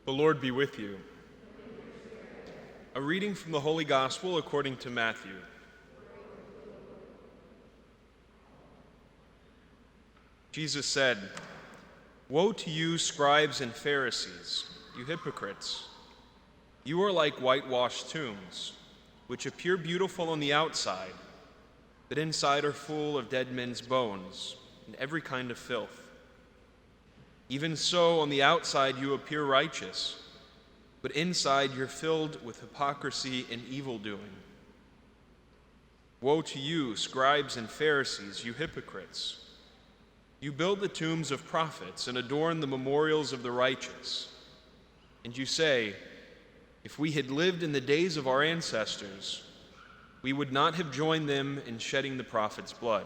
The Lord be with you. A reading from the Holy Gospel according to Matthew. Jesus said, "Woe to you, scribes and Pharisees, you hypocrites! You are like whitewashed tombs, which appear beautiful on the outside, but inside are full of dead men's bones and every kind of filth. Even so, on the outside you appear righteous, but inside you're filled with hypocrisy and evil-doing. Woe to you, scribes and Pharisees, you hypocrites! You build the tombs of prophets and adorn the memorials of the righteous. And you say, if we had lived in the days of our ancestors, we would not have joined them in shedding the prophets' blood.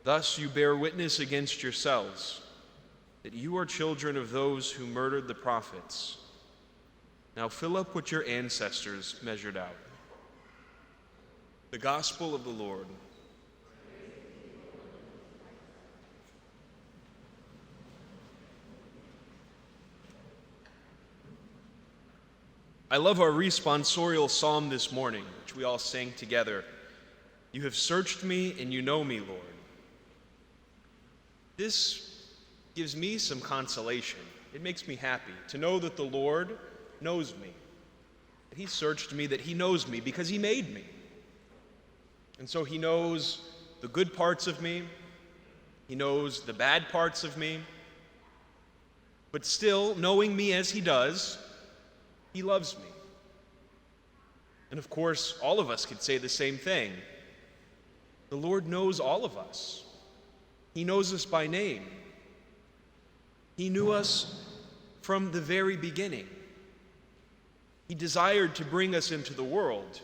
Thus you bear witness against yourselves that you are children of those who murdered the prophets. Now fill up what your ancestors measured out." The Gospel of the Lord. I love our responsorial psalm this morning, which we all sang together. You have searched me and you know me, Lord. This gives me some consolation. It makes me happy to know that the Lord knows me, that He searched me, that He knows me because He made me. And so He knows the good parts of me, He knows the bad parts of me, but still, knowing me as He does, He loves me. And of course, all of us could say the same thing. The Lord knows all of us. He knows us by name. He knew us from the very beginning. He desired to bring us into the world.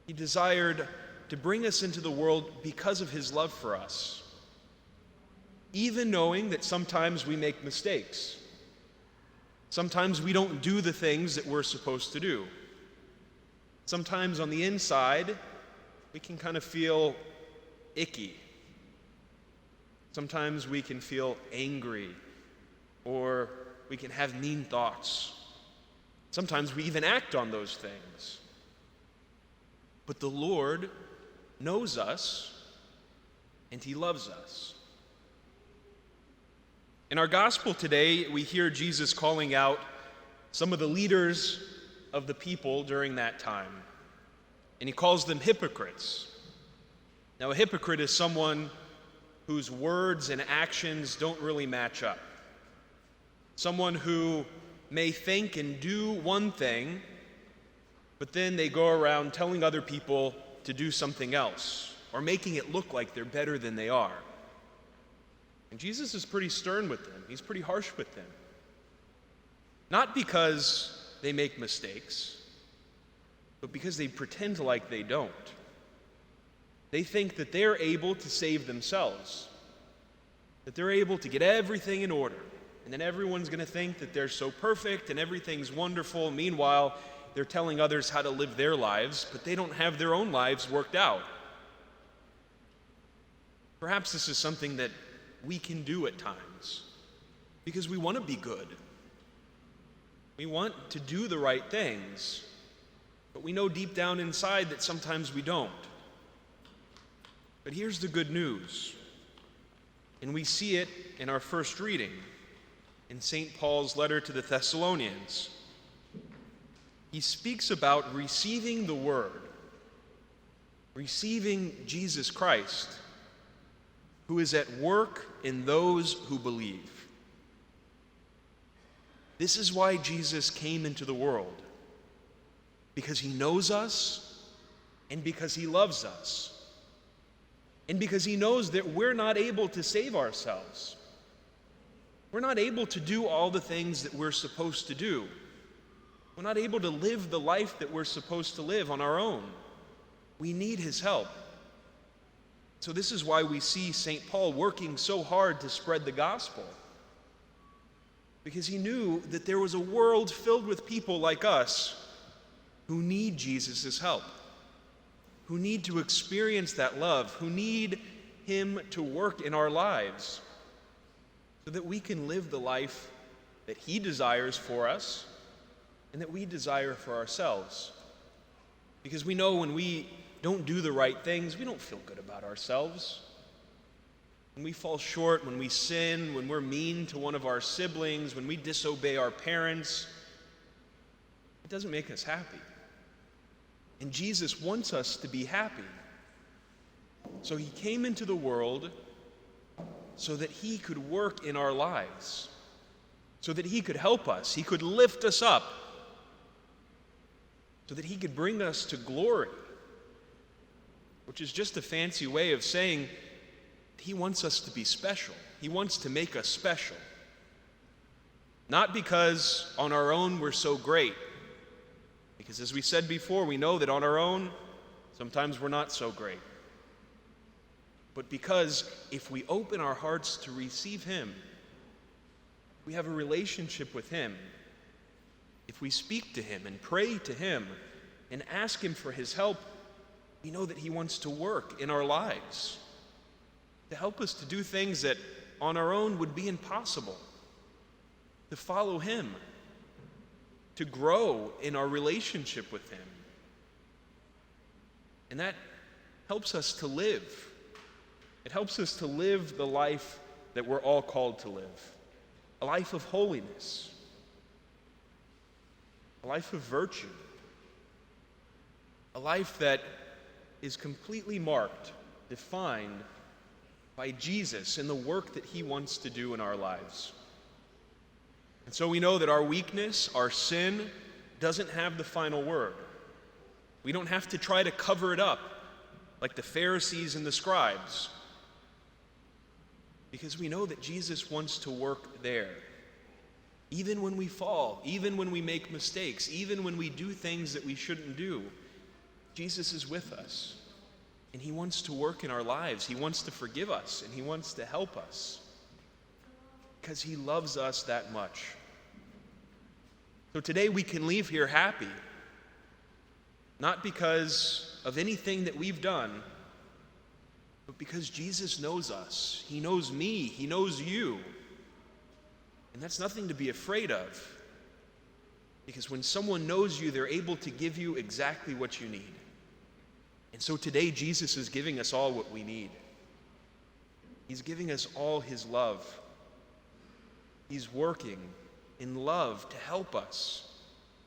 He desired to bring us into the world because of His love for us, even knowing that sometimes we make mistakes. Sometimes we don't do the things that we're supposed to do. Sometimes on the inside, we can kind of feel icky. Sometimes we can feel angry, or we can have mean thoughts. Sometimes we even act on those things. But the Lord knows us, and He loves us. In our gospel today, we hear Jesus calling out some of the leaders of the people during that time, and He calls them hypocrites. Now, a hypocrite is someone whose words and actions don't really match up. Someone who may think and do one thing, but then they go around telling other people to do something else, or making it look like they're better than they are. And Jesus is pretty stern with them. He's pretty harsh with them. Not because they make mistakes, but because they pretend like they don't. They think that they're able to save themselves, that they're able to get everything in order, and then everyone's going to think that they're so perfect and everything's wonderful. Meanwhile, they're telling others how to live their lives, but they don't have their own lives worked out. Perhaps this is something that we can do at times because we want to be good. We want to do the right things, but we know deep down inside that sometimes we don't. But here's the good news, and we see it in our first reading in St. Paul's letter to the Thessalonians. He speaks about receiving the Word, receiving Jesus Christ, who is at work in those who believe. This is why Jesus came into the world, because He knows us and because He loves us. And because He knows that we're not able to save ourselves. We're not able to do all the things that we're supposed to do. We're not able to live the life that we're supposed to live on our own. We need His help. So this is why we see St. Paul working so hard to spread the gospel. Because he knew that there was a world filled with people like us who need Jesus' help, who need to experience that love, who need Him to work in our lives so that we can live the life that he desires for us and that we desire for ourselves. Because we know when we don't do the right things, we don't feel good about ourselves. When we fall short, when we sin, when we're mean to one of our siblings, when we disobey our parents, it doesn't make us happy. And Jesus wants us to be happy. So he came into the world so that he could work in our lives, so that he could help us, he could lift us up, so that he could bring us to glory, which is just a fancy way of saying he wants us to be special. He wants to make us special. Not because on our own we're so great, because as we said before, we know that on our own, sometimes we're not so great. But because if we open our hearts to receive him, we have a relationship with him. If we speak to him and pray to him and ask him for his help, we know that he wants to work in our lives, to help us to do things that on our own would be impossible, to follow him, to grow in our relationship with him. And that helps us to live. It helps us to live the life that we're all called to live, a life of holiness, a life of virtue, a life that is completely marked, defined by Jesus and the work that he wants to do in our lives. And so we know that our weakness, our sin, doesn't have the final word. We don't have to try to cover it up like the Pharisees and the scribes, because we know that Jesus wants to work there. Even when we fall, even when we make mistakes, even when we do things that we shouldn't do, Jesus is with us. And he wants to work in our lives. He wants to forgive us, and he wants to help us because he loves us that much. So today we can leave here happy, not because of anything that we've done, but because Jesus knows us. He knows me. He knows you. And that's nothing to be afraid of, because when someone knows you, they're able to give you exactly what you need. And so today, Jesus is giving us all what we need. He's giving us all his love. He's working in love to help us.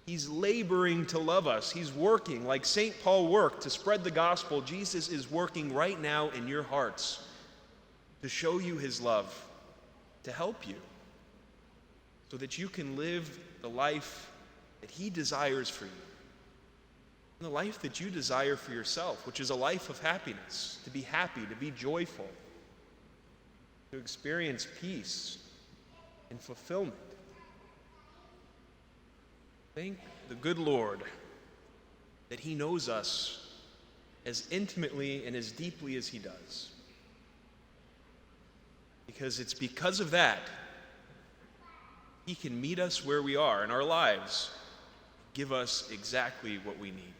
He's laboring to love us. He's working like St. Paul worked to spread the gospel. Jesus is working right now in your hearts to show you his love, to help you, so that you can live the life that he desires for you. And the life that you desire for yourself, which is a life of happiness, to be happy, to be joyful, to experience peace and fulfillment. Thank the good Lord that he knows us as intimately and as deeply as he does. Because it's because of that he can meet us where we are in our lives, give us exactly what we need.